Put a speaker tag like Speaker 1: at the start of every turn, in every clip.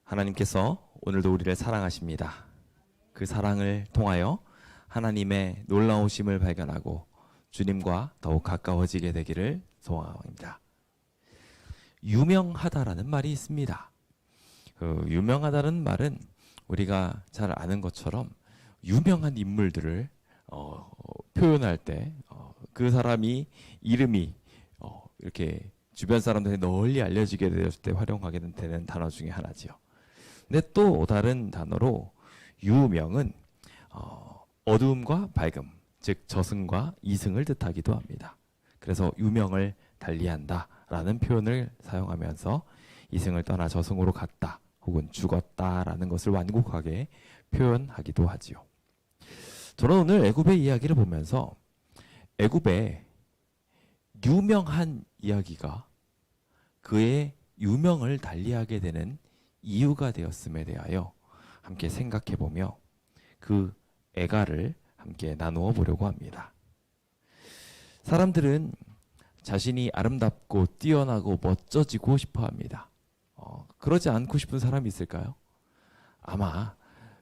Speaker 1: 하나님께서 오늘도 우리를 사랑하십니다. 그 사랑을 통하여 하나님의 놀라우심을 발견하고 주님과 더욱 가까워지게 되기를 소원합니다. 유명하다라는 말이 있습니다. 유명하다는 말은 우리가 잘 아는 것처럼 유명한 인물들을 표현할 때 그 사람이 이름이 이렇게 주변 사람들에 널리 알려지게 되었을 때 활용하게 되는 단어 중에 하나지요. 근데 또 다른 단어로 유명은 어두움과 밝음, 즉 저승과 이승을 뜻하기도 합니다. 그래서 유명을 달리한다라는 표현을 사용하면서 이승을 떠나 저승으로 갔다 혹은 죽었다라는 것을 완곡하게 표현하기도 하지요. 저는 오늘 애굽의 이야기를 보면서 애굽의 유명한 이야기가 그의 유명을 달리하게 되는 이유가 되었음에 대하여 함께 생각해보며 그 애가를 함께 나누어 보려고 합니다. 사람들은 자신이 아름답고 뛰어나고 멋져지고 싶어 합니다. 그러지 않고 싶은 사람이 있을까요? 아마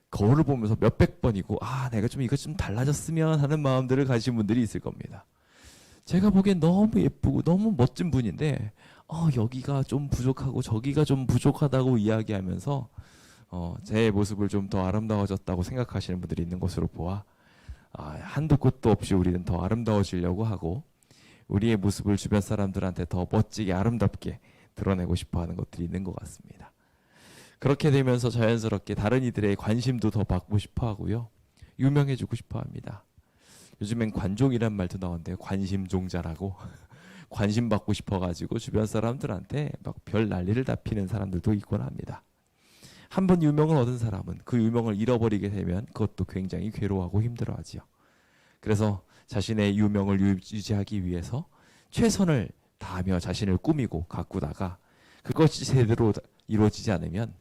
Speaker 1: 거울을 보면서 몇백 번이고 내가 좀 이것 좀 달라졌으면 하는 마음들을 가진 분들이 있을 겁니다. 제가 보기엔 너무 예쁘고 너무 멋진 분인데 여기가 좀 부족하고 저기가 좀 부족하다고 이야기하면서 제 모습을 좀 더 아름다워졌다고 생각하시는 분들이 있는 것으로 보아 한도 끝도 없이 우리는 더 아름다워지려고 하고 우리의 모습을 주변 사람들한테 더 멋지게 아름답게 드러내고 싶어 하는 것들이 있는 것 같습니다. 그렇게 되면서 자연스럽게 다른 이들의 관심도 더 받고 싶어 하고요. 유명해지고 싶어 합니다. 요즘엔 관종이란 말도 나오는데요. 관심종자라고 관심 받고 싶어가지고 주변 사람들한테 막 별 난리를 다 피는 사람들도 있곤 합니다. 한번 유명을 얻은 사람은 그 유명을 잃어버리게 되면 그것도 굉장히 괴로워하고 힘들어하지요. 그래서 자신의 유명을 유지하기 위해서 최선을 다하며 자신을 꾸미고 가꾸다가 그것이 제대로 이루어지지 않으면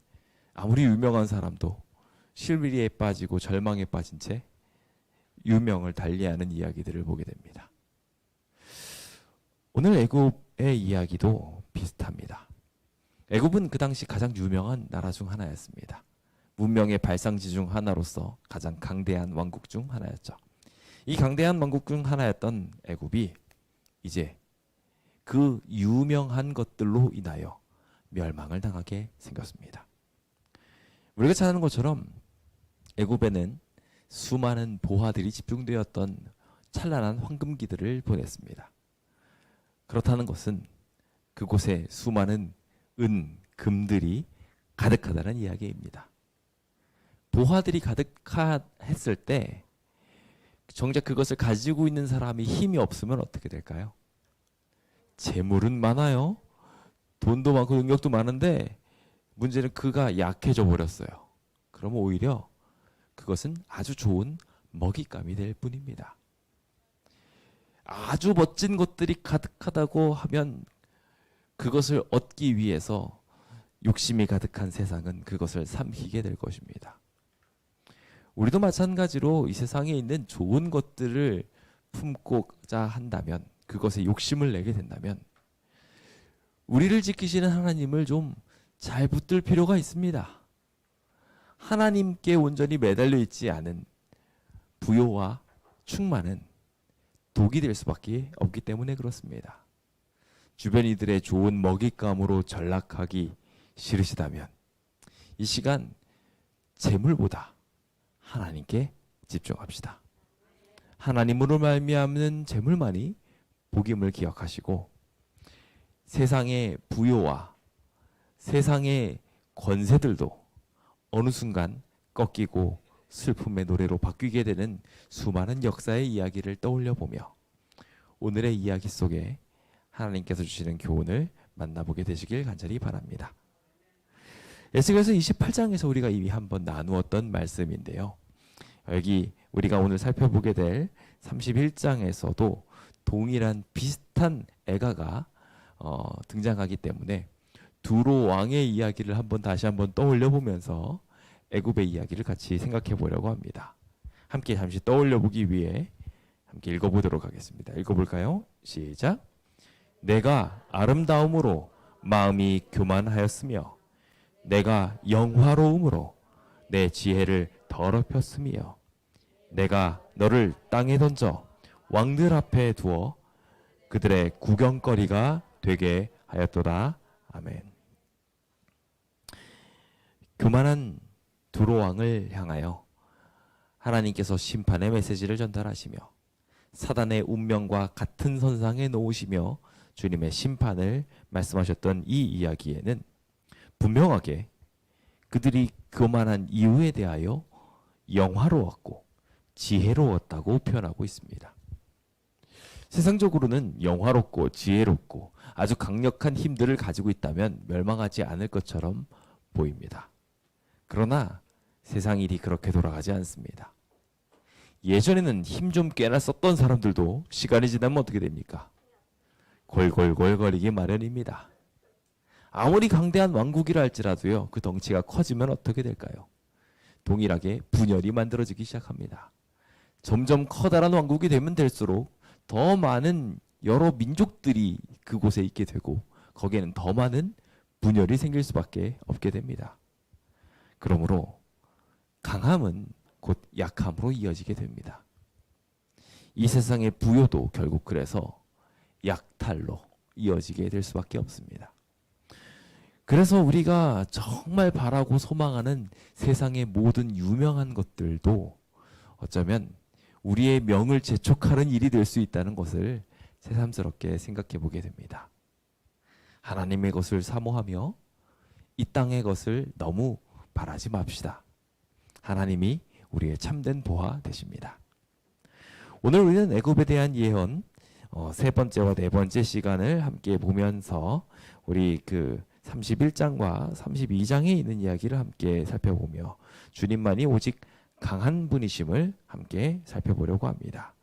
Speaker 1: 아무리 유명한 사람도 실비리에 빠지고 절망에 빠진 채 유명을 달리하는 이야기들을 보게 됩니다. 오늘 애굽의 이야기도 비슷합니다. 애굽은 그 당시 가장 유명한 나라 중 하나였습니다. 문명의 발상지 중 하나로서 가장 강대한 왕국 중 하나였죠. 이 강대한 왕국 중 하나였던 애굽이 이제 그 유명한 것들로 인하여 멸망을 당하게 생겼습니다. 우리가 잘 아는 것처럼 애굽에는 수많은 보화들이 집중되었던 찬란한 황금기들을 보냈습니다. 그렇다는 것은 그곳에 수많은 은, 금들이 가득하다는 이야기입니다. 보화들이 가득했을 때 정작 그것을 가지고 있는 사람이 힘이 없으면 어떻게 될까요? 재물은 많아요. 돈도 많고 능력도 많은데 문제는 그가 약해져 버렸어요. 그러면 오히려 그것은 아주 좋은 먹잇감이 될 뿐입니다. 아주 멋진 것들이 가득하다고 하면 그것을 얻기 위해서 욕심이 가득한 세상은 그것을 삼키게 될 것입니다. 우리도 마찬가지로 이 세상에 있는 좋은 것들을 품고자 한다면, 그것에 욕심을 내게 된다면 우리를 지키시는 하나님을 좀 잘 붙들 필요가 있습니다. 하나님께 온전히 매달려 있지 않은 부요와 충만은 독이 될 수밖에 없기 때문에 그렇습니다. 주변 이들의 좋은 먹잇감으로 전락하기 싫으시다면 이 시간 재물보다 하나님께 집중합시다. 하나님으로 말미암는 재물만이 복임을 기억하시고 세상의 부요와 세상의 권세들도 어느 순간 꺾이고 슬픔의 노래로 바뀌게 되는 수많은 역사의 이야기를 떠올려 보며 오늘의 이야기 속에 하나님께서 주시는 교훈을 만나보게 되시길 간절히 바랍니다. 에스겔서 28장에서 우리가 이미 한번 나누었던 말씀인데요. 여기 우리가 오늘 살펴보게 될 31장에서도 동일한 비슷한 애가가 등장하기 때문에 두로 왕의 이야기를 다시 한번 떠올려 보면서 애굽의 이야기를 같이 생각해 보려고 합니다. 함께 잠시 떠올려 보기 위해 함께 읽어보도록 하겠습니다. 읽어볼까요? 시작. 내가 아름다움으로 마음이 교만하였으며 내가 영화로움으로 내 지혜를 더럽혔으며 내가 너를 땅에 던져 왕들 앞에 두어 그들의 구경거리가 되게 하였도다. 아멘. 교만한 두로 왕을 향하여 하나님께서 심판의 메시지를 전달하시며 사단의 운명과 같은 선상에 놓으시며 주님의 심판을 말씀하셨던 이 이야기에는 분명하게 그들이 교만한 이유에 대하여 영화로웠고 지혜로웠다고 표현하고 있습니다. 세상적으로는 영화롭고 지혜롭고 아주 강력한 힘들을 가지고 있다면 멸망하지 않을 것처럼 보입니다. 그러나 세상 일이 그렇게 돌아가지 않습니다. 예전에는 힘 좀 꽤나 썼던 사람들도 시간이 지나면 어떻게 됩니까? 골골골거리기 마련입니다. 아무리 강대한 왕국이라 할지라도요, 그 덩치가 커지면 어떻게 될까요? 동일하게 분열이 만들어지기 시작합니다. 점점 커다란 왕국이 되면 될수록 더 많은 여러 민족들이 그곳에 있게 되고 거기에는 더 많은 분열이 생길 수밖에 없게 됩니다. 그러므로 강함은 곧 약함으로 이어지게 됩니다. 이 세상의 부요도 결국 그래서 약탈로 이어지게 될 수밖에 없습니다. 그래서 우리가 정말 바라고 소망하는 세상의 모든 유명한 것들도 어쩌면 우리의 명을 재촉하는 일이 될 수 있다는 것을 새삼스럽게 생각해 보게 됩니다. 하나님의 것을 사모하며 이 땅의 것을 너무 바라지 맙시다. 하나님이 우리의 참된 보화 되십니다. 오늘 우리는 애굽에 대한 예언 세 번째와 네 번째 시간을 함께 보면서 우리 그 31장과 32장에 있는 이야기를 함께 살펴보며 주님만이 오직 강한 분이심을 함께 살펴보려고 합니다.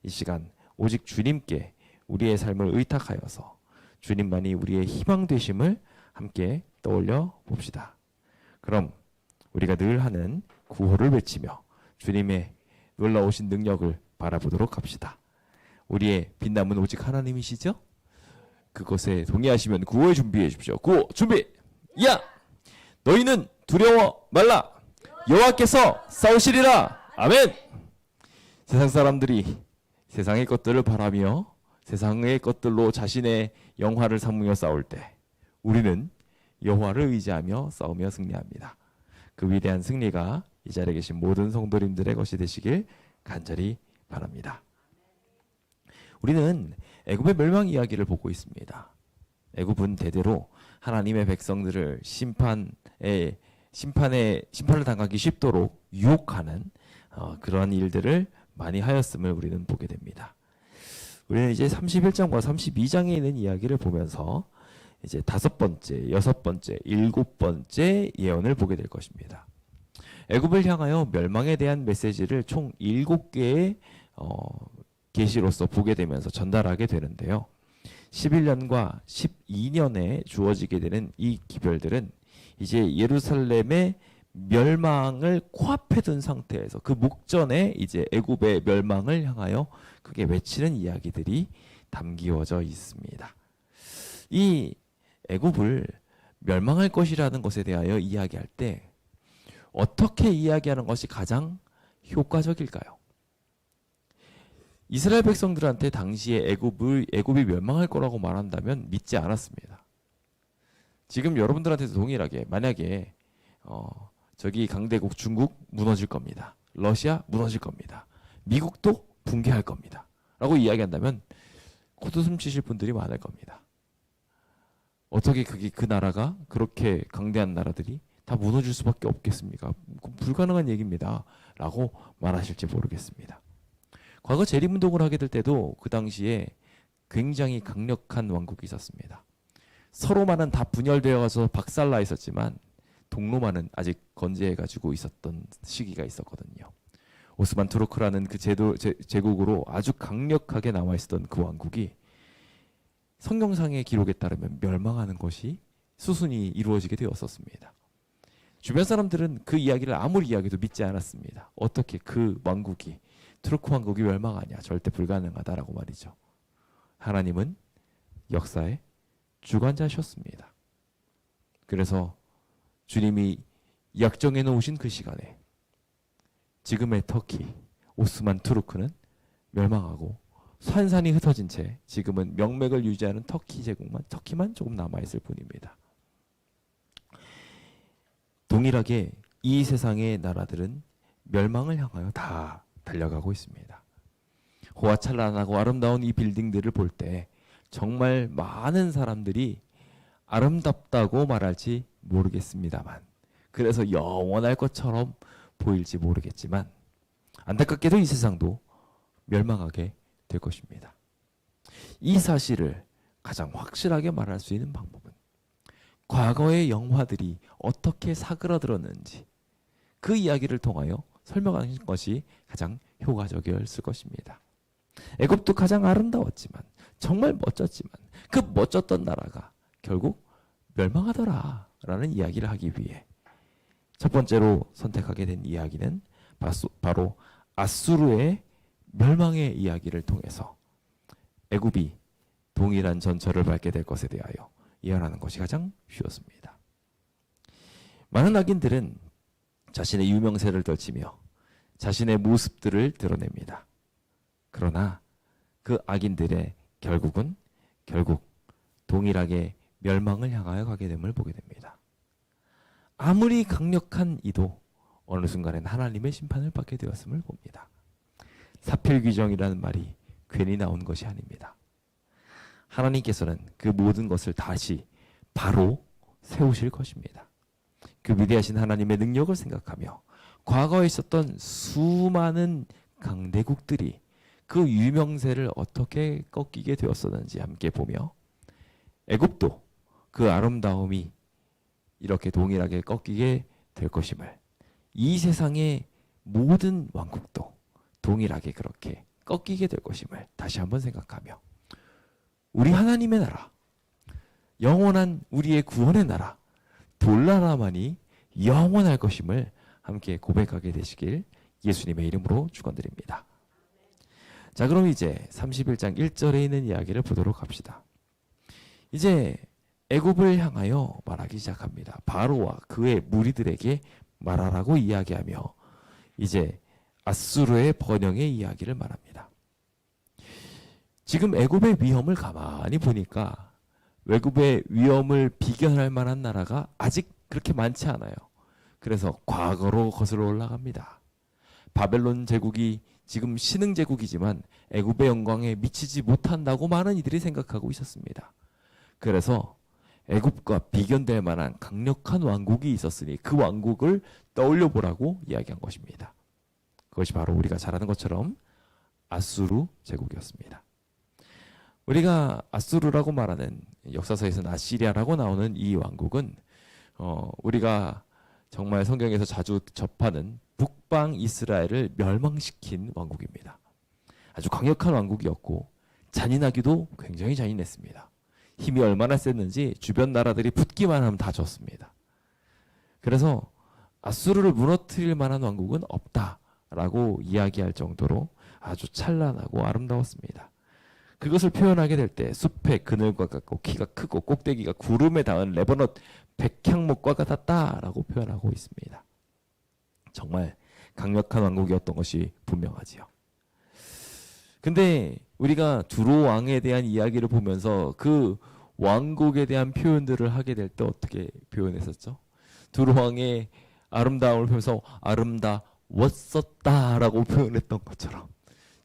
Speaker 1: 이 시간 오직 주님께 우리의 삶을 의탁하여서 주님만이 우리의 희망 되심을 함께 떠올려 봅시다. 그럼 우리가 늘 하는 구호를 외치며 주님의 놀라우신 능력을 바라보도록 합시다. 우리의 빛남은 오직 하나님이시죠? 그것에 동의하시면 구호에 준비해 주십시오. 구호 준비! 야! 너희는 두려워 말라! 여호와께서 싸우시리라! 아멘! 세상 사람들이 세상의 것들을 바라며 세상의 것들로 자신의 영화를 삼으며 싸울 때 우리는 여호와를 의지하며 싸우며 승리합니다. 그 위대한 승리가 이 자리에 계신 모든 성도님들의 것이 되시길 간절히 바랍니다. 우리는 애굽의 멸망 이야기를 보고 있습니다. 애굽은 대대로 하나님의 백성들을 심판을 당하기 쉽도록 유혹하는 그러한 일들을 많이 하였음을 우리는 보게 됩니다. 우리는 이제 31장과 32장에 있는 이야기를 보면서 이제 5번째, 6번째, 7번째 예언을 보게 될 것입니다. 애굽을 향하여 멸망에 대한 메시지를 총 7개의 계시로서 보게 되면서 전달하게 되는데요. 11년과 12년에 주어지게 되는 이 기별들은 이제 예루살렘의 멸망을 코앞에 둔 상태에서 그 목전에 이제 애굽의 멸망을 향하여 크게 외치는 이야기들이 담기어져 있습니다. 이 애굽을 멸망할 것이라는 것에 대하여 이야기할 때 어떻게 이야기하는 것이 가장 효과적일까요? 이스라엘 백성들한테 당시에 애굽이 멸망할 거라고 말한다면 믿지 않았습니다. 지금 여러분들한테도 동일하게 만약에 저기 강대국 중국 무너질 겁니다. 러시아 무너질 겁니다. 미국도 붕괴할 겁니다. 라고 이야기한다면 코웃음 치실 분들이 많을 겁니다. 어떻게 그 나라가 그렇게 강대한 나라들이 다 무너질 수밖에 없겠습니까? 불가능한 얘기입니다. 라고 말하실지 모르겠습니다. 과거 재림운동을 하게 될 때도 그 당시에 굉장히 강력한 왕국이 있었습니다. 서로만은 다 분열되어 가서 박살나 있었지만 동로만은 아직 건재해가지고 있었던 시기가 있었거든요. 오스만 투르크라는 그 제국으로 아주 강력하게 남아 있었던 그 왕국이 성경상의 기록에 따르면 멸망하는 것이 수순이 이루어지게 되었었습니다. 주변 사람들은 그 이야기를 아무리 이야기해도 믿지 않았습니다. 어떻게 그 왕국이 투르크 왕국이 멸망하냐, 절대 불가능하다라고 말이죠. 하나님은 역사의 주관자셨습니다. 그래서 주님이 약정해 놓으신 그 시간에 지금의 터키, 오스만 투르크는 멸망하고 산산이 흩어진 채 지금은 명맥을 유지하는 터키만 조금 남아있을 뿐입니다. 동일하게 이 세상의 나라들은 멸망을 향하여 다 달려가고 있습니다. 호화찬란하고 아름다운 이 빌딩들을 볼 때 정말 많은 사람들이 아름답다고 말할지 모르겠습니다만, 그래서 영원할 것처럼 보일지 모르겠지만 안타깝게도 이 세상도 멸망하게 될 것입니다. 이 사실을 가장 확실하게 말할 수 있는 방법은 과거의 영화들이 어떻게 사그라들었는지 그 이야기를 통하여 설명하는 것이 가장 효과적이었을 것입니다. 애굽도 가장 아름다웠지만, 정말 멋졌지만, 그 멋졌던 나라가 결국 멸망하더라라는 이야기를 하기 위해 첫 번째로 선택하게 된 이야기는 바로 아수르의 멸망의 이야기를 통해서 애굽이 동일한 전철을 밟게 될 것에 대하여 예언하는 것이 가장 쉬웠습니다. 많은 악인들은 자신의 유명세를 떨치며 자신의 모습들을 드러냅니다. 그러나 그 악인들의 결국 동일하게 멸망을 향하여 가게 됨을 보게 됩니다. 아무리 강력한 이도 어느 순간엔 하나님의 심판을 받게 되었음을 봅니다. 사필귀정이라는 말이 괜히 나온 것이 아닙니다. 하나님께서는 그 모든 것을 다시 바로 세우실 것입니다. 그 위대하신 하나님의 능력을 생각하며 과거에 있었던 수많은 강대국들이 그 유명세를 어떻게 꺾이게 되었었는지 함께 보며 애굽도 그 아름다움이 이렇게 동일하게 꺾이게 될 것임을, 이 세상의 모든 왕국도 동일하게 그렇게 꺾이게 될 것임을 다시 한번 생각하며 우리 하나님의 나라, 영원한 우리의 구원의 나라, 볼나라만이 영원할 것임을 함께 고백하게 되시길 예수님의 이름으로 축원드립니다. 자, 그럼 이제 31장 1절에 있는 이야기를 보도록 합시다. 이제 애굽을 향하여 말하기 시작합니다. 바로와 그의 무리들에게 말하라고 이야기하며 이제 아수르의 번영의 이야기를 말합니다. 지금 애굽의 위험을 가만히 보니까 애굽의 위험을 비견할 만한 나라가 아직 그렇게 많지 않아요. 그래서 과거로 거슬러 올라갑니다. 바벨론 제국이 지금 신흥 제국이지만 애굽의 영광에 미치지 못한다고 많은 이들이 생각하고 있었습니다. 그래서 애굽과 비견될 만한 강력한 왕국이 있었으니 그 왕국을 떠올려 보라고 이야기한 것입니다. 그것이 바로 우리가 잘 아는 것처럼 아수르 제국이었습니다. 우리가 아수르라고 말하는, 역사서에서는 아시리아라고 나오는 이 왕국은 우리가 정말 성경에서 자주 접하는 북방 이스라엘을 멸망시킨 왕국입니다. 아주 강력한 왕국이었고 잔인하기도 굉장히 잔인했습니다. 힘이 얼마나 셌는지 주변 나라들이 붙기만 하면 다 졌습니다. 그래서 아수르를 무너뜨릴 만한 왕국은 없다라고 이야기할 정도로 아주 찬란하고 아름다웠습니다. 그것을 표현하게 될 때 숲의 그늘과 같고 키가 크고 꼭대기가 구름에 닿은 레바논 백향목과 같았다라고 표현하고 있습니다. 정말 강력한 왕국이었던 것이 분명하지요. 근데 우리가 두로 왕에 대한 이야기를 보면서 그 왕국에 대한 표현들을 하게 될 때 어떻게 표현했었죠? 두로 왕의 아름다움을 표현해서 아름다웠었다라고 표현했던 것처럼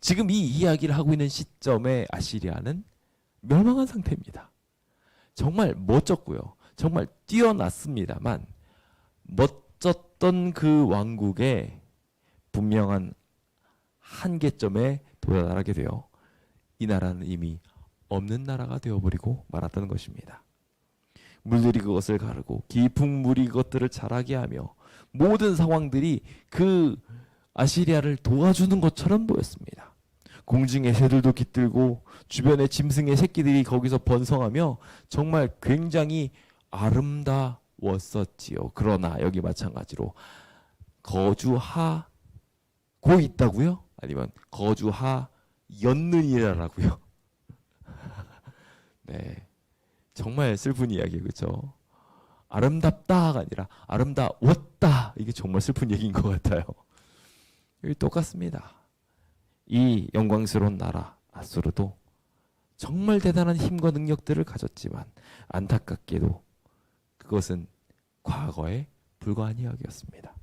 Speaker 1: 지금 이 이야기를 하고 있는 시점에 아시리아는 멸망한 상태입니다. 정말 멋졌고요. 정말 뛰어났습니다만 멋졌던 그 왕국의 분명한 한계점에 도달하게 되어 이 나라는 이미 없는 나라가 되어버리고 말았다는 것입니다. 물들이 그것을 가르고 깊은 물이 그것들을 자라게 하며 모든 상황들이 그 아시리아를 도와주는 것처럼 보였습니다. 공중의 새들도 깃들고 주변의 짐승의 새끼들이 거기서 번성하며 정말 굉장히 아름다웠었지요. 그러나 여기 마찬가지로 거주하고 있다고요? 아니면 거주하였느니라라고요? 네, 정말 슬픈 이야기, 그렇죠? 아름답다가 아니라 아름다웠다. 이게 정말 슬픈 얘기인 것 같아요. 여기 똑같습니다. 이 영광스러운 나라 아수르도 정말 대단한 힘과 능력들을 가졌지만 안타깝게도 그것은 과거에 불과한 이야기였습니다.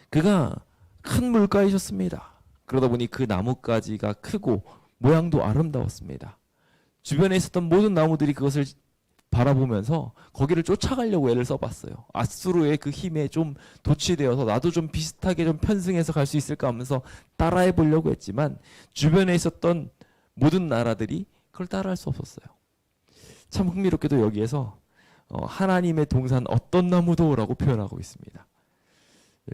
Speaker 1: 그가 큰 물가이셨습니다. 그러다 보니 그 나뭇가지가 크고 모양도 아름다웠습니다. 주변에 있었던 모든 나무들이 그것을 바라보면서 거기를 쫓아가려고 애를 써봤어요. 아수르의 그 힘에 좀 도취되어서 나도 좀 비슷하게 좀 편승해서 갈 수 있을까 하면서 따라해 보려고 했지만 주변에 있었던 모든 나라들이 그걸 따라할 수 없었어요. 참 흥미롭게도 여기에서 하나님의 동산 어떤 나무도라고 표현하고 있습니다.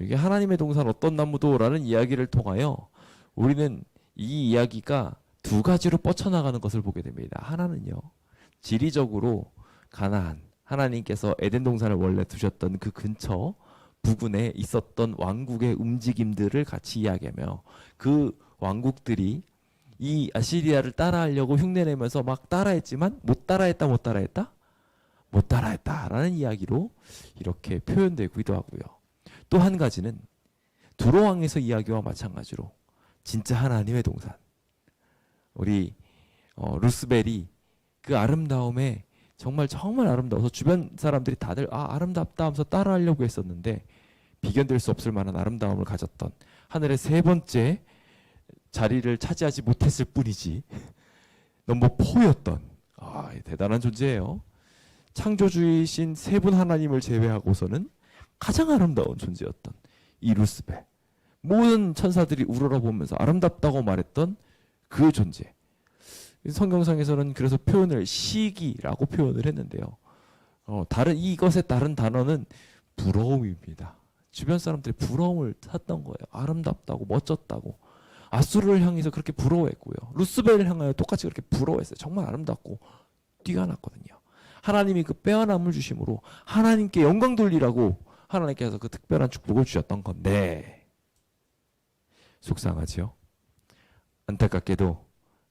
Speaker 1: 여기 하나님의 동산 어떤 나무도라는 이야기를 통하여 우리는 이 이야기가 두 가지로 뻗쳐나가는 것을 보게 됩니다. 하나는요, 지리적으로 가나안, 하나님께서 에덴 동산을 원래 두셨던 그 근처 부근에 있었던 왕국의 움직임들을 같이 이야기하며 그 왕국들이 이 아시리아를 따라하려고 흉내내면서 막 따라했지만 못 따라했다라는 이야기로 이렇게 표현되기도 하고요. 또 한 가지는 두로왕에서 이야기와 마찬가지로 진짜 하나님의 동산, 우리 루스벨이 그 아름다움에 정말 아름다워서 주변 사람들이 다들 아름답다 하면서 따라하려고 했었는데 비견될 수 없을 만한 아름다움을 가졌던 하늘의 세 번째 자리를 차지하지 못했을 뿐이지 너무 포였던 대단한 존재예요. 창조주이신 세 분 하나님을 제외하고서는 가장 아름다운 존재였던 이 루스벨, 모든 천사들이 우러러보면서 아름답다고 말했던 그 존재. 성경상에서는 그래서 표현을 시기라고 표현을 했는데요. 이것의 다른 단어는 부러움입니다. 주변 사람들이 부러움을 샀던 거예요. 아름답다고, 멋졌다고. 아수르를 향해서 그렇게 부러워했고요. 루스벨을 향하여 똑같이 그렇게 부러워했어요. 정말 아름답고 뛰어났거든요. 하나님이 그 빼어남을 주심으로 하나님께 영광 돌리라고 하나님께서 그 특별한 축복을 주셨던 건데 속상하지요. 안타깝게도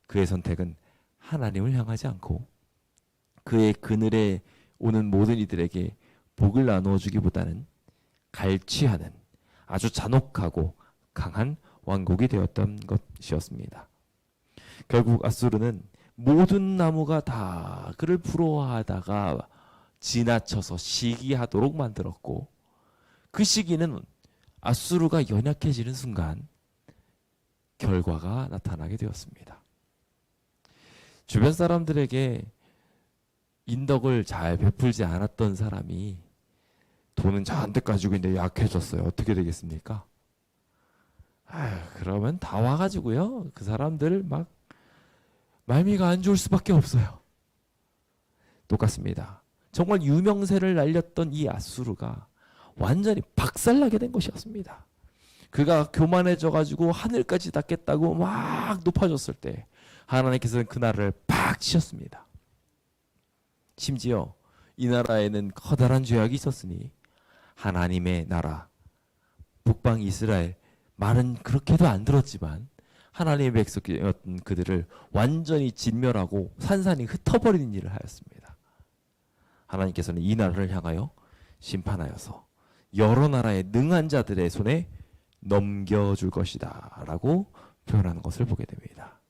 Speaker 1: 그의 선택은 하나님을 향하지 않고 그의 그늘에 오는 모든 이들에게 복을 나누어 주기보다는 갈취하는 아주 잔혹하고 강한 왕국이 되었던 것이었습니다. 결국 아수르는 모든 나무가 다 그를 부러워하다가 지나쳐서 시기하도록 만들었고 그 시기는 아수르가 연약해지는 순간 결과가 나타나게 되었습니다. 주변 사람들에게 인덕을 잘 베풀지 않았던 사람이 돈은 잔뜩 가지고 있는데 약해졌어요. 어떻게 되겠습니까? 그러면 다 와가지고요. 그 사람들 막 말미가 안 좋을 수밖에 없어요. 똑같습니다. 정말 유명세를 날렸던 이 아수르가 완전히 박살나게 된 것이었습니다. 그가 교만해져가지고 하늘까지 닿겠다고 막 높아졌을 때 하나님께서는 그 나라를 팍 치셨습니다. 심지어 이 나라에는 커다란 죄악이 있었으니 하나님의 나라 북방 이스라엘 말은 그렇게도 안 들었지만 하나님의 백성이었던 그들을 완전히 진멸하고 산산이 흩어버리는 일을 하였습니다. 하나님께서는 이 나라를 향하여 심판하여서 여러 나라의 능한 자들의 손에 넘겨줄 것이다 라고 표현하는 것을 보게 됩니다.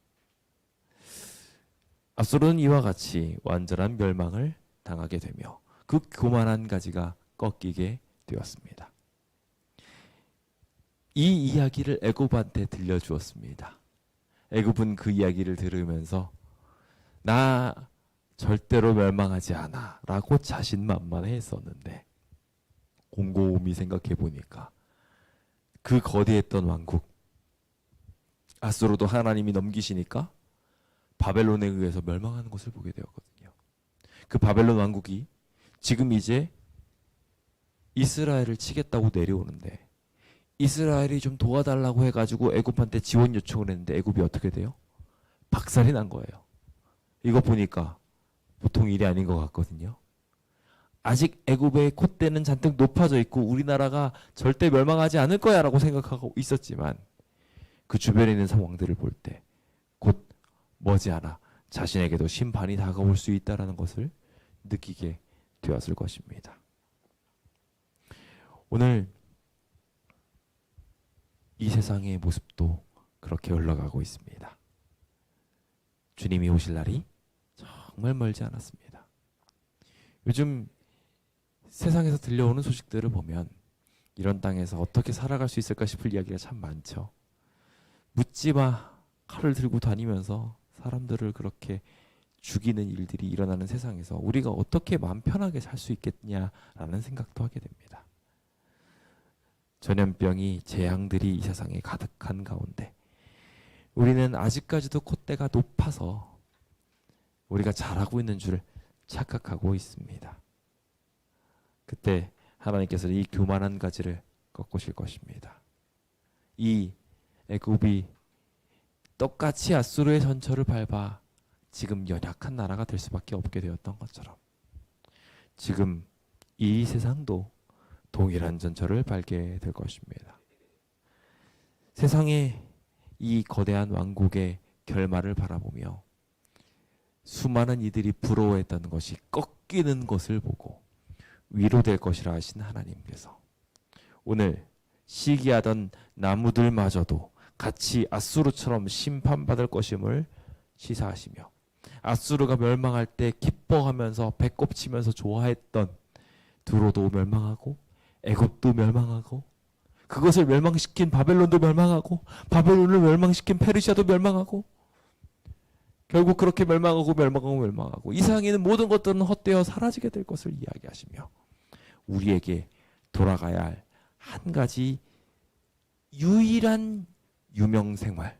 Speaker 1: 아수르는 이와 같이 완전한 멸망을 당하게 되며 그 교만한 가지가 꺾이게 되었습니다. 이 이야기를 애굽한테 들려주었습니다. 애굽은 그 이야기를 들으면서 나 절대로 멸망하지 않아 라고 자신만만해 했었는데 곰곰이 생각해 보니까 그 거대했던 왕국 아수르도 하나님이 넘기시니까 바벨론에 의해서 멸망하는 것을 보게 되었거든요. 그 바벨론 왕국이 지금 이제 이스라엘을 치겠다고 내려오는데 이스라엘이 좀 도와달라고 해가지고 애굽한테 지원 요청을 했는데 애굽이 어떻게 돼요? 박살이 난 거예요. 이거 보니까 보통 일이 아닌 것 같거든요. 아직 애굽의 콧대는 잔뜩 높아져 있고 우리나라가 절대 멸망하지 않을 거야 라고 생각하고 있었지만 그 주변에 있는 상황들을 볼 때 곧 머지않아 자신에게도 심판이 다가올 수 있다는 것을 느끼게 되었을 것입니다. 오늘 이 세상의 모습도 그렇게 흘러가고 있습니다. 주님이 오실 날이 정말 멀지 않았습니다. 요즘 세상에서 들려오는 소식들을 보면 이런 땅에서 어떻게 살아갈 수 있을까 싶을 이야기가 참 많죠. 묻지마 칼을 들고 다니면서 사람들을 그렇게 죽이는 일들이 일어나는 세상에서 우리가 어떻게 마음 편하게 살 수 있겠냐라는 생각도 하게 됩니다. 전염병이 재앙들이 이 세상에 가득한 가운데 우리는 아직까지도 콧대가 높아서 우리가 잘하고 있는 줄 착각하고 있습니다. 그때 하나님께서는 이 교만한 가지를 꺾으실 것입니다. 이 애굽이 똑같이 아수르의 전철을 밟아 지금 연약한 나라가 될 수밖에 없게 되었던 것처럼 지금 이 세상도 동일한 전철을 밟게 될 것입니다. 세상의 이 거대한 왕국의 결말을 바라보며 수많은 이들이 부러워했던 것이 꺾이는 것을 보고 위로될 것이라 하신 하나님께서 오늘 시기하던 나무들마저도 같이 아수르처럼 심판받을 것임을 시사하시며 아수르가 멸망할 때 기뻐하면서 배꼽치면서 좋아했던 두로도 멸망하고 애굽도 멸망하고 그것을 멸망시킨 바벨론도 멸망하고 바벨론을 멸망시킨 페르시아도 멸망하고 결국 그렇게 멸망하고 이 세상에 있는 모든 것들은 헛되어 사라지게 될 것을 이야기하시며 우리에게 돌아가야 할 한 가지 유일한 유명생활,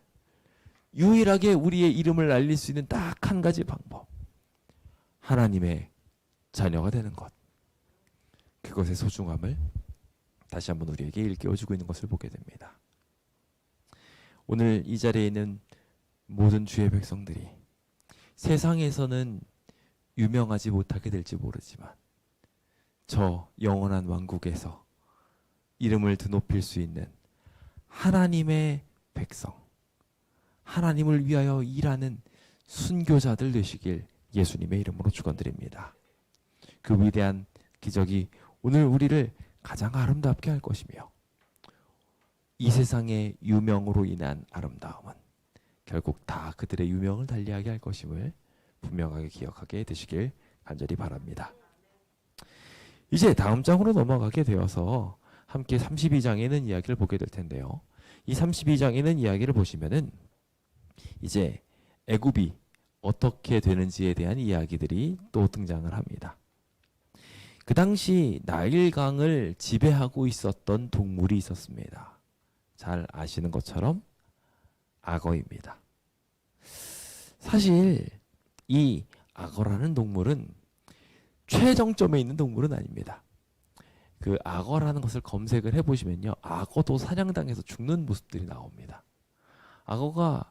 Speaker 1: 유일하게 우리의 이름을 알릴 수 있는 딱 한 가지 방법, 하나님의 자녀가 되는 것, 그것의 소중함을 다시 한번 우리에게 일깨워주고 있는 것을 보게 됩니다. 오늘 이 자리에 있는 모든 주의 백성들이 세상에서는 유명하지 못하게 될지 모르지만 저 영원한 왕국에서 이름을 드높일 수 있는 하나님의 백성, 하나님을 위하여 일하는 순교자들 되시길 예수님의 이름으로 축원드립니다. 그 위대한 기적이 오늘 우리를 가장 아름답게 할 것이며 이 세상의 유명으로 인한 아름다움은 결국 다 그들의 유명을 달리하게 할 것임을 분명하게 기억하게 되시길 간절히 바랍니다. 이제 다음 장으로 넘어가게 되어서 함께 32장에 있는 이야기를 보게 될 텐데요. 이 32장에 있는 이야기를 보시면은 이제 애굽이 어떻게 되는지에 대한 이야기들이 또 등장을 합니다. 그 당시 나일강을 지배하고 있었던 동물이 있었습니다. 잘 아시는 것처럼 악어입니다. 사실 이 악어라는 동물은 최정점에 있는 동물은 아닙니다. 그 악어라는 것을 검색을 해보시면요, 악어도 사냥당해서 죽는 모습들이 나옵니다. 악어가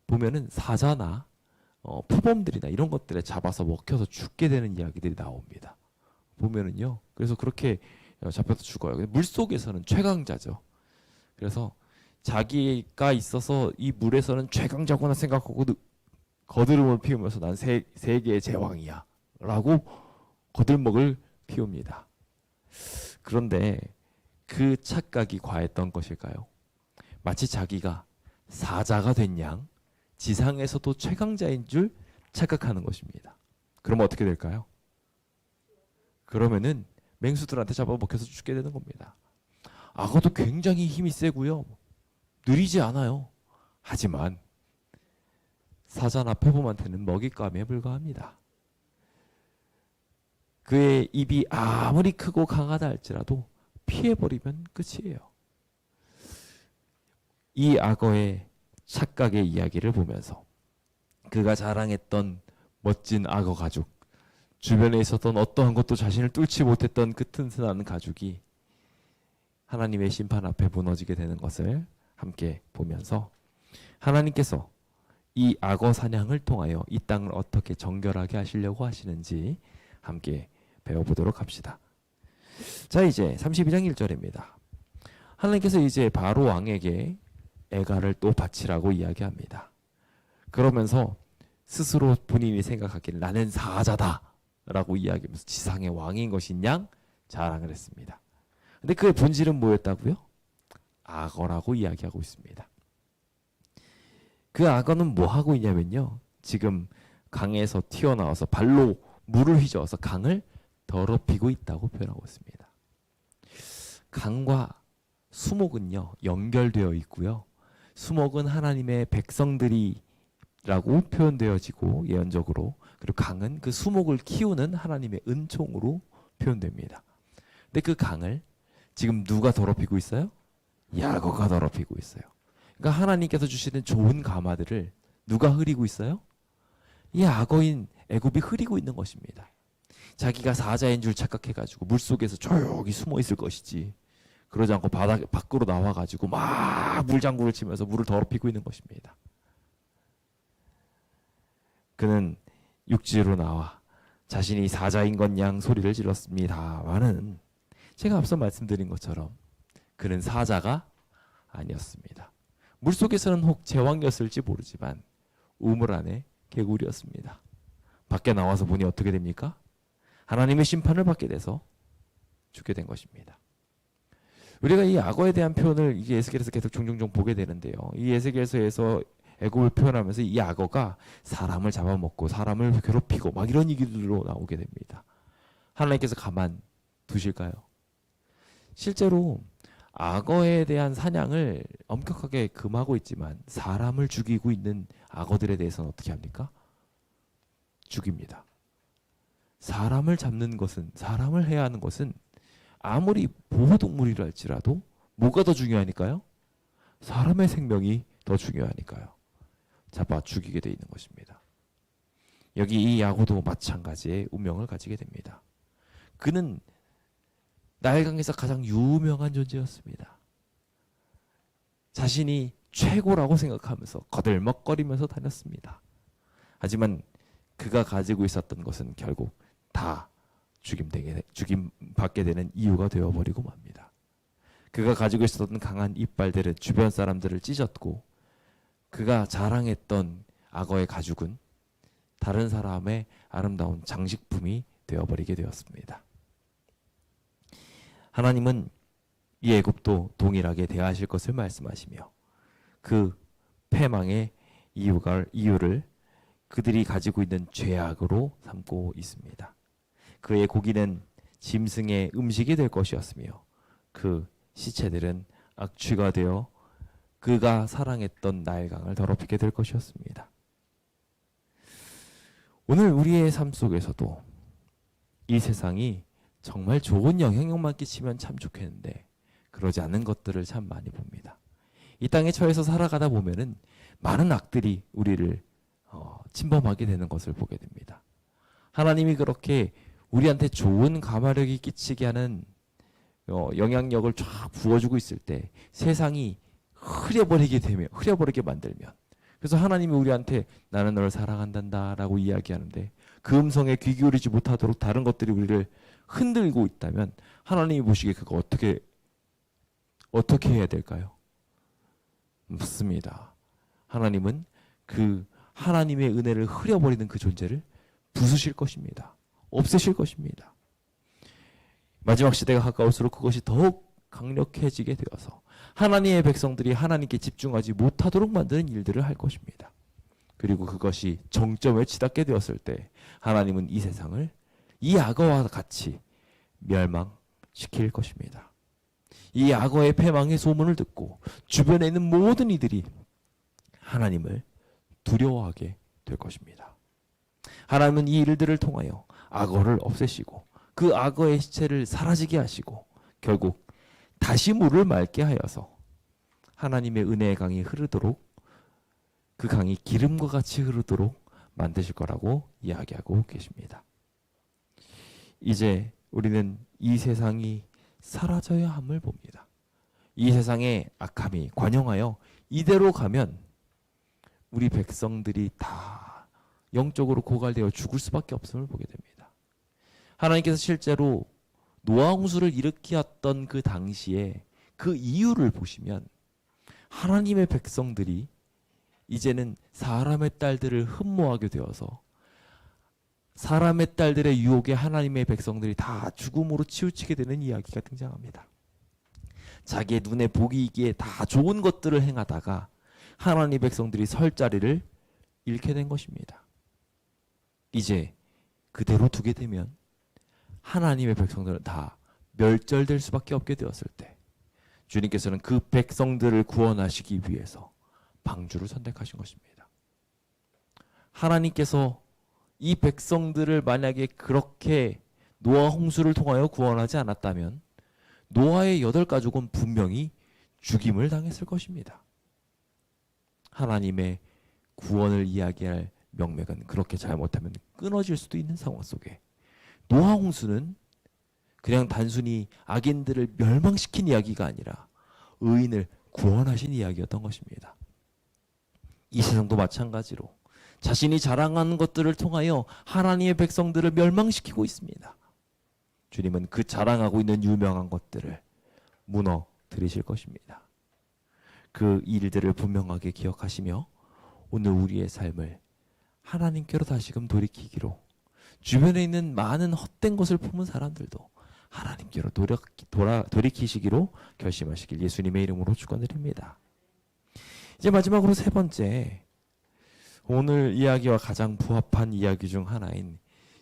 Speaker 1: 보면은 사자나 표범들이나 이런 것들에 잡아서 먹혀서 죽게 되는 이야기들이 나옵니다. 보면은요, 그래서 그렇게 잡혀서 죽어요. 물속에서는 최강자죠. 그래서 자기가 있어서 이 물에서는 최강자구나 생각하고 거드름을 피우면서 난 세계의 제왕이야 라고 거들먹을 피웁니다. 그런데 그 착각이 과했던 것일까요? 마치 자기가 사자가 된 양, 지상에서도 최강자인 줄 착각하는 것입니다. 그러면 어떻게 될까요? 그러면은 맹수들한테 잡아먹혀서 죽게 되는 겁니다. 악어도 굉장히 힘이 세고요, 느리지 않아요. 하지만 사자나 표범한테는 먹잇감에 불과합니다. 그의 입이 아무리 크고 강하다 할지라도 피해버리면 끝이에요. 이 악어의 착각의 이야기를 보면서 그가 자랑했던 멋진 악어 가죽, 주변에 있었던 어떠한 것도 자신을 뚫지 못했던 그 튼튼한 가죽이 하나님의 심판 앞에 무너지게 되는 것을 함께 보면서 하나님께서 이 악어 사냥을 통하여 이 땅을 어떻게 정결하게 하시려고 하시는지 함께 배워보도록 합시다. 자, 이제 32장 1절입니다. 하나님께서 이제 바로 왕에게 애가를 또 바치라고 이야기합니다. 그러면서 스스로 본인이 생각하기를 나는 사자다 라고 이야기하면서 지상의 왕인 것인 양 자랑을 했습니다. 근데 그의 본질은 뭐였다고요? 악어라고 이야기하고 있습니다. 그 악어는 뭐 하고 있냐면요, 지금 강에서 튀어나와서 발로 물을 휘저어서 강을 더럽히고 있다고 표현하고 있습니다. 강과 수목은요 연결되어 있고요, 수목은 하나님의 백성들이라고 표현되어지고 예언적으로, 그리고 강은 그 수목을 키우는 하나님의 은총으로 표현됩니다. 근데 그 강을 지금 누가 더럽히고 있어요? 야고가 더럽히고 있어요. 그러니까 하나님께서 주시는 좋은 가마들을 누가 흐리고 있어요? 이 악어인 애굽이 흐리고 있는 것입니다. 자기가 사자인 줄 착각해가지고 물속에서 조용히 숨어 있을 것이지, 그러지 않고 밖으로 나와가지고 막 물장구를 치면서 물을 더럽히고 있는 것입니다. 그는 육지로 나와 자신이 사자인 것 양 소리를 질렀습니다만은, 제가 앞서 말씀드린 것처럼 그는 사자가 아니었습니다. 물속에서는 혹 제왕이었을지 모르지만 우물 안에 개구리였습니다. 밖에 나와서 보니 어떻게 됩니까? 하나님의 심판을 받게 돼서 죽게 된 것입니다. 우리가 이 악어에 대한 표현을 이게 에스겔에서 계속 종종 보게 되는데요, 이 에스겔서에서 애굽을 표현하면서 이 악어가 사람을 잡아먹고 사람을 괴롭히고 막 이런 얘기들로 나오게 됩니다. 하나님께서 가만 두실까요? 실제로 악어에 대한 사냥을 엄격하게 금하고 있지만 사람을 죽이고 있는 악어들에 대해서는 어떻게 합니까? 죽입니다. 사람을 잡는 것은, 사람을 해야 하는 것은 아무리 보호동물이라 할지라도 뭐가 더 중요하니까요? 사람의 생명이 더 중요하니까요. 잡아 죽이게 돼 있는 것입니다. 여기 이 야고도 마찬가지의 운명을 가지게 됩니다. 그는 나일강에서 가장 유명한 존재였습니다. 자신이 최고라고 생각하면서 거들먹거리면서 다녔습니다. 하지만 그가 가지고 있었던 것은 결국 다 죽임받게 되는 이유가 되어버리고 맙니다. 그가 가지고 있었던 강한 이빨들은 주변 사람들을 찢었고, 그가 자랑했던 악어의 가죽은 다른 사람의 아름다운 장식품이 되어버리게 되었습니다. 하나님은 이 애굽도 동일하게 대하실 것을 말씀하시며 그 패망의 이유를 그들이 가지고 있는 죄악으로 삼고 있습니다. 그의 고기는 짐승의 음식이 될 것이었으며 그 시체들은 악취가 되어 그가 사랑했던 나일강을 더럽히게 될 것이었습니다. 오늘 우리의 삶 속에서도 이 세상이 정말 좋은 영향력만 끼치면 참 좋겠는데 그러지 않은 것들을 참 많이 봅니다. 이 땅에 처해서 살아가다 보면은 많은 악들이 우리를 침범하게 되는 것을 보게 됩니다. 하나님이 그렇게 우리한테 좋은 가마력이 끼치게 하는 영향력을 쫙 부어주고 있을 때 세상이 흐려버리게 만들면, 그래서 하나님이 우리한테 나는 너를 사랑한단다 라고 이야기하는데 그 음성에 귀 기울이지 못하도록 다른 것들이 우리를 흔들고 있다면 하나님이 보시기에 그거 어떻게 해야 될까요? 묻습니다. 하나님은 그 하나님의 은혜를 흐려버리는 그 존재를 부수실 것입니다. 없애실 것입니다. 마지막 시대가 가까울수록 그것이 더욱 강력해지게 되어서 하나님의 백성들이 하나님께 집중하지 못하도록 만드는 일들을 할 것입니다. 그리고 그것이 정점에 치닫게 되었을 때 하나님은 이 세상을 이 악어와 같이 멸망시킬 것입니다. 이 악어의 패망의 소문을 듣고 주변에 있는 모든 이들이 하나님을 두려워하게 될 것입니다. 하나님은 이 일들을 통하여 악어를 없애시고 그 악어의 시체를 사라지게 하시고 결국 다시 물을 맑게 하여서 하나님의 은혜의 강이 흐르도록, 그 강이 기름과 같이 흐르도록 만드실 거라고 이야기하고 계십니다. 이제 우리는 이 세상이 사라져야 함을 봅니다. 이 세상의 악함이 관영하여 이대로 가면 우리 백성들이 다 영적으로 고갈되어 죽을 수밖에 없음을 보게 됩니다. 하나님께서 실제로 노아 홍수를 일으켰던 그 당시에 그 이유를 보시면 하나님의 백성들이 이제는 사람의 딸들을 흠모하게 되어서 사람의 딸들의 유혹에 하나님의 백성들이 다 죽음으로 치우치게 되는 이야기가 등장합니다. 자기의 눈에 보이기에 다 좋은 것들을 행하다가 하나님의 백성들이 설 자리를 잃게 된 것입니다. 이제 그대로 두게 되면 하나님의 백성들은 다 멸절될 수밖에 없게 되었을 때 주님께서는 그 백성들을 구원하시기 위해서 방주를 선택하신 것입니다. 하나님께서 이 백성들을 만약에 그렇게 노아 홍수를 통하여 구원하지 않았다면 노아의 8가족은 분명히 죽임을 당했을 것입니다. 하나님의 구원을 이야기할 명맥은 그렇게 잘못하면 끊어질 수도 있는 상황 속에 노아 홍수는 그냥 단순히 악인들을 멸망시킨 이야기가 아니라 의인을 구원하신 이야기였던 것입니다. 이 세상도 마찬가지로 자신이 자랑하는 것들을 통하여 하나님의 백성들을 멸망시키고 있습니다. 주님은 그 자랑하고 있는 유명한 것들을 무너뜨리실 것입니다. 그 일들을 분명하게 기억하시며 오늘 우리의 삶을 하나님께로 다시금 돌이키기로, 주변에 있는 많은 헛된 것을 품은 사람들도 하나님께로 돌이키시기로 결심하시길 예수님의 이름으로 축원드립니다. 이제 마지막으로 3번째, 오늘 이야기와 가장 부합한 이야기 중 하나인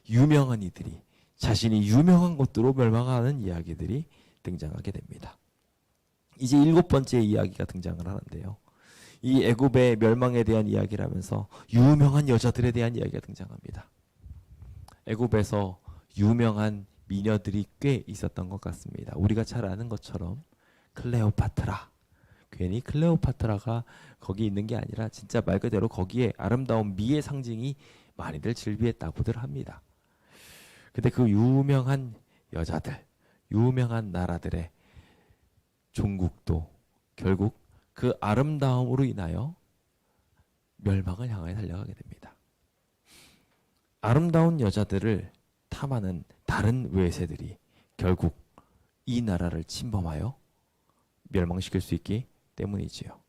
Speaker 1: 유명한 이들이 자신이 유명한 것들로 멸망하는 이야기들이 등장하게 됩니다. 이제 7번째 이야기가 등장을 하는데요. 이 애굽의 멸망에 대한 이야기를 하면서 유명한 여자들에 대한 이야기가 등장합니다. 애굽에서 유명한 미녀들이 꽤 있었던 것 같습니다. 우리가 잘 아는 것처럼 클레오파트라, 괜히 클레오파트라가 거기 있는 게 아니라 진짜 말 그대로 거기에 아름다운 미의 상징이 많이들 즐비했다고들 합니다. 근데 그 유명한 여자들, 유명한 나라들의 종국도 결국 그 아름다움으로 인하여 멸망을 향하여 달려가게 됩니다. 아름다운 여자들을 탐하는 다른 외세들이 결국 이 나라를 침범하여 멸망시킬 수 있기 때문이지요.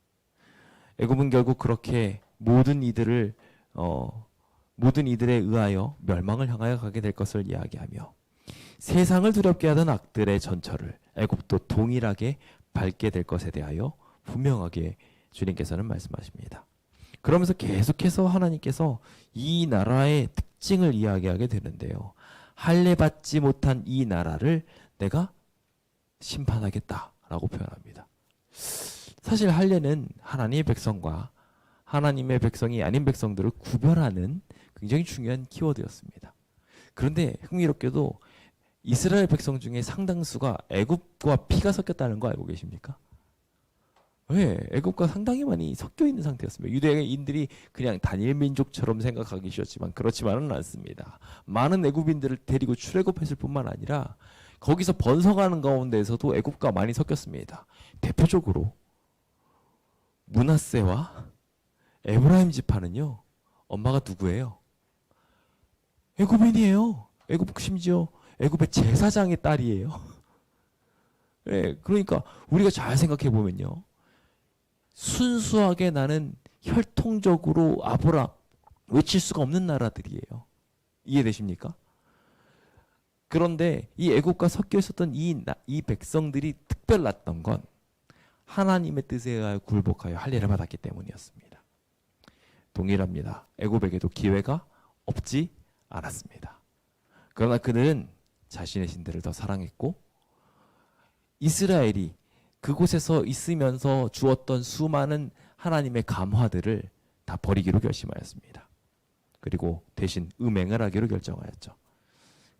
Speaker 1: 애굽은 결국 그렇게 모든 이들에 의하여 멸망을 향하여 가게 될 것을 이야기하며 세상을 두렵게 하던 악들의 전철을 애굽도 동일하게 밟게 될 것에 대하여 분명하게 주님께서는 말씀하십니다. 그러면서 계속해서 하나님께서 이 나라의 특징을 이야기하게 되는데요. 할례받지 못한 이 나라를 내가 심판하겠다라고 표현합니다. 사실 할례는 하나님의 백성과 하나님의 백성이 아닌 백성들을 구별하는 굉장히 중요한 키워드였습니다. 그런데 흥미롭게도 이스라엘 백성 중에 상당수가 애굽과 피가 섞였다는 거 알고 계십니까? 네, 애굽과 상당히 많이 섞여 있는 상태였습니다. 유대인들이 그냥 단일 민족처럼 생각하기 쉬웠지만 그렇지만은 않습니다. 많은 애굽인들을 데리고 출애굽했을 뿐만 아니라 거기서 번성하는 가운데에서도 애굽과 많이 섞였습니다. 대표적으로 므낫세와 에브라임 지파는요, 엄마가 누구예요? 애굽인이에요. 심지어 애굽의 제사장의 딸이에요. 네, 그러니까 우리가 잘 생각해 보면요, 순수하게 나는 혈통적으로 아브람 외칠 수가 없는 나라들이에요. 이해되십니까? 그런데 이 애국과 섞여 있었던 이 백성들이 특별났던 건 하나님의 뜻에 의하여 굴복하여 할례를 받았기 때문이었습니다. 동일합니다. 애국에게도 기회가 없지 않았습니다. 그러나 그들은 자신의 신들을 더 사랑했고 이스라엘이 그곳에서 있으면서 주었던 수많은 하나님의 감화들을 다 버리기로 결심하였습니다. 그리고 대신 음행을 하기로 결정하였죠.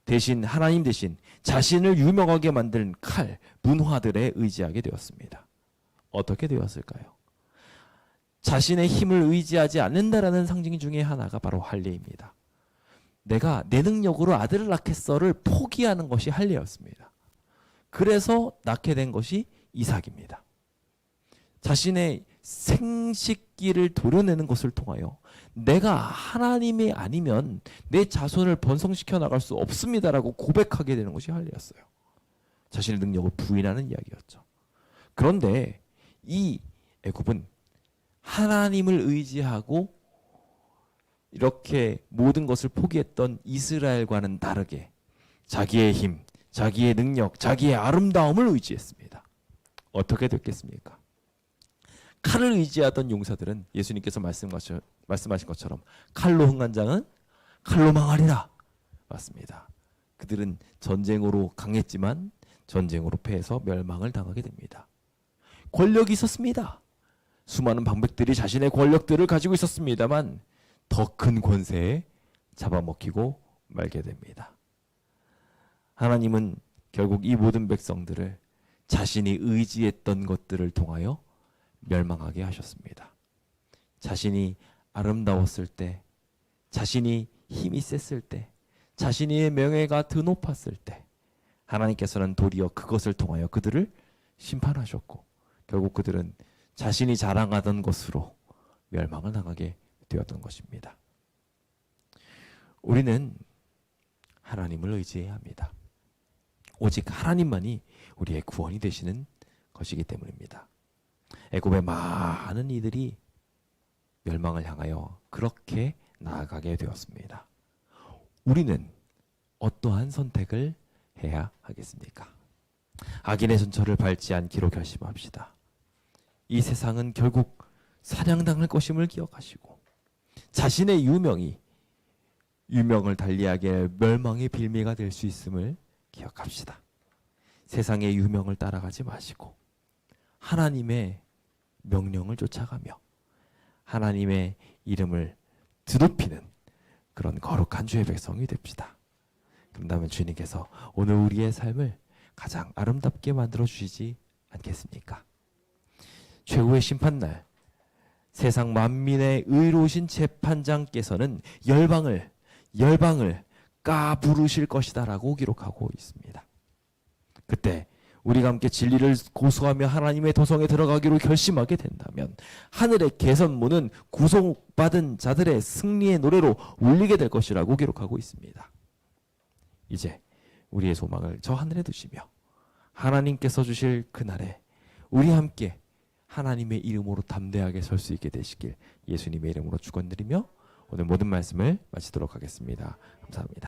Speaker 1: 대신 하나님 대신 자신을 유명하게 만든 칼, 문화들에 의지하게 되었습니다. 어떻게 되었을까요? 자신의 힘을 의지하지 않는다라는 상징 중에 하나가 바로 할례입니다. 내가 내 능력으로 아들을 낳겠어를 포기하는 것이 할례였습니다. 그래서 낳게 된 것이 이삭입니다. 자신의 생식기를 도려내는 것을 통하여 내가 하나님이 아니면 내 자손을 번성시켜 나갈 수 없습니다라고 고백하게 되는 것이 할례였어요. 자신의 능력을 부인하는 이야기였죠. 그런데 이 애굽은 하나님을 의지하고 이렇게 모든 것을 포기했던 이스라엘과는 다르게 자기의 힘, 자기의 능력, 자기의 아름다움을 의지했습니다. 어떻게 됐겠습니까? 칼을 의지하던 용사들은 예수님께서 말씀하신 것처럼 칼로 흥한 자는 칼로 망하리라. 맞습니다. 그들은 전쟁으로 강했지만 전쟁으로 패해서 멸망을 당하게 됩니다. 권력이 있었습니다. 수많은 방백들이 자신의 권력들을 가지고 있었습니다만 더 큰 권세에 잡아먹히고 말게 됩니다. 하나님은 결국 이 모든 백성들을 자신이 의지했던 것들을 통하여 멸망하게 하셨습니다. 자신이 아름다웠을 때, 자신이 힘이 셌을 때, 자신의 명예가 더 높았을 때 하나님께서는 도리어 그것을 통하여 그들을 심판하셨고 결국 그들은 자신이 자랑하던 것으로 멸망을 당하게 되었던 것입니다. 우리는 하나님을 의지해야 합니다. 오직 하나님만이 우리의 구원이 되시는 것이기 때문입니다. 애굽의 많은 이들이 멸망을 향하여 그렇게 나아가게 되었습니다. 우리는 어떠한 선택을 해야 하겠습니까? 악인의 전철을 밟지 않기로 결심합시다. 이 세상은 결국 사냥당할 것임을 기억하시고 자신의 유명을 달리하게 멸망의 빌미가 될 수 있음을 기억합시다. 세상의 유명을 따라가지 마시고 하나님의 명령을 쫓아가며 하나님의 이름을 드높이는 그런 거룩한 주의 백성이 됩시다. 그런다면 주님께서 오늘 우리의 삶을 가장 아름답게 만들어 주시지 않겠습니까? 최후의 심판날 세상 만민의 의로우신 재판장께서는 열방을 까부르실 것이다라고 기록하고 있습니다. 그때 우리가 함께 진리를 고수하며 하나님의 도성에 들어가기로 결심하게 된다면 하늘의 개선문은 구속받은 자들의 승리의 노래로 울리게 될 것이라고 기록하고 있습니다. 이제 우리의 소망을 저 하늘에 두시며 하나님께서 주실 그날에 우리 함께 하나님의 이름으로 담대하게 설 수 있게 되시길 예수님의 이름으로 축원드리며 오늘 모든 말씀을 마치도록 하겠습니다. 감사합니다.